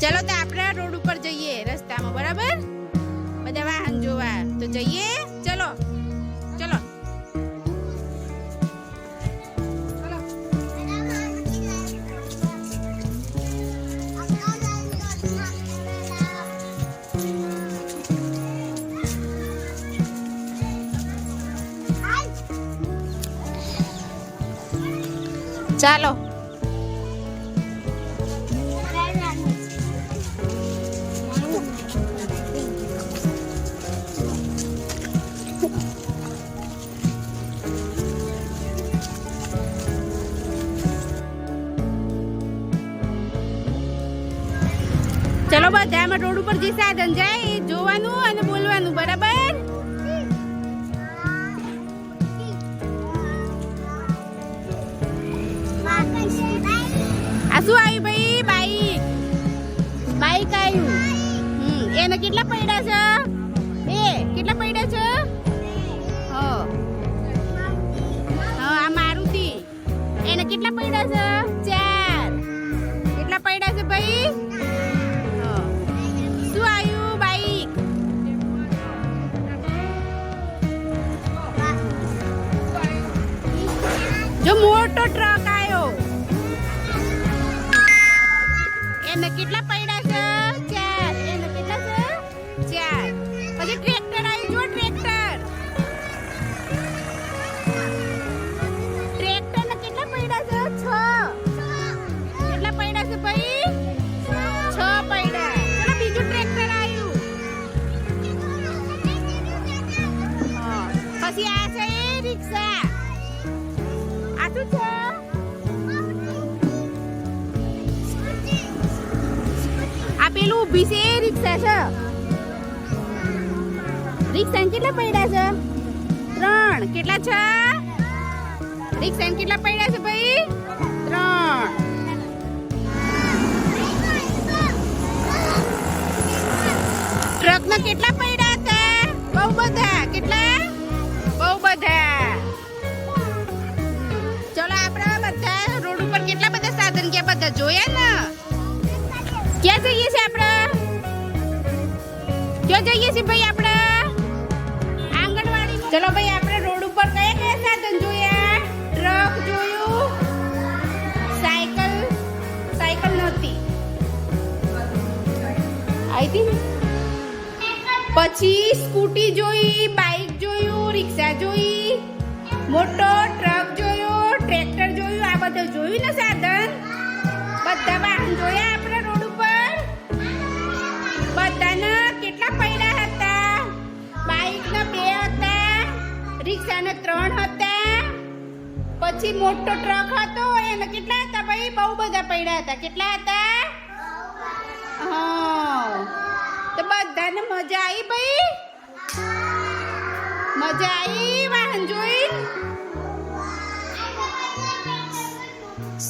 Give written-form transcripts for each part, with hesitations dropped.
चलो तो આપણે રોડ ઉપર જઈએ રસ્તામાં બરાબર બધા વાહન જોવા તો જઈએ ચલો ચલો ચાલો चलो બધા અમે રોડ ઉપર જે સાધન જાય જોવાનું અને બોલવાનું બરાબર આ શું આવી ભાઈ બાઈક બાઈક આવ્યું એને કેટલા પૈડા છે બે કેટલા પૈડા છે હા આ મારુતિ એને કેટલા પૈડા છે 4 જો મોટો ટ્રક આવ્યો. એને કેટલા પૈડા છે? 4. એને કેટલા છે? 4. પછી ટ્રેક્ટર આવ્યું. જો ટ્રેક્ટર. ટ્રેક્ટરને કેટલા પૈડા છે? 6. કેટલા પૈડા છે ભાઈ? 6 પૈડા. ચલો બીજું ટ્રેક્ટર આવ્યું. હા. પછી આ છે રિક્ષા. આ શું છે? આ પેલું ઊભી છે એ રિક્ષા છે. રિક્ષાને કેટલા પૈડા છે? 3. કેટલા છે? રિક્ષાને કેટલા પૈડા છે ભાઈ? 3. ટ્રકના કેટલા પૈડા હતા? બહુ બધા. કેટલા? બહુ બધા. ચલો આપણે બધા રોડ ઉપર કેટલા બધા સાધન ગયા બધા જોયા ને? ક્યાં જઈએ છીએ આપણે? ક્યાં જઈએ છીએ ભાઈ આપણે? આંગણવાડી. ચલો ભાઈ આપણે રોડ ઉપર કયા કયા સાધન જોયા? ટ્રક જોયું, સાયકલ નહોતી આવી હતી. પછી સ્કૂટી જોઈ, બાઇક જોયું, રિક્ષા જોઈ, મોટો ટ્રક જોયો, ટ્રેક્ટર જોયું. આ બધું જોયું ને સાધન? બધા વાહન જોયા આપણે રોડ ઉપર. બધાને કેટલા પૈડા હતા? બાઇકના 2 હતા, રિક્ષાના 3 હતા. પછી મોટો ટ્રક હતો. એને કેટલા હતા ભાઈ? બહુ બધા પૈડા હતા. કેટલા હતા? હા. તો બધાને મજા આવી ભાઈ? મજા આવી વાહન જોઈ?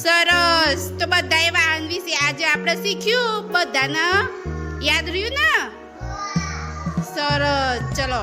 સરસ. તો બધાએ વાહન વિશે આજે આપણે શીખ્યું. બધાને યાદ રહ્યું ને? સરસ. ચલો.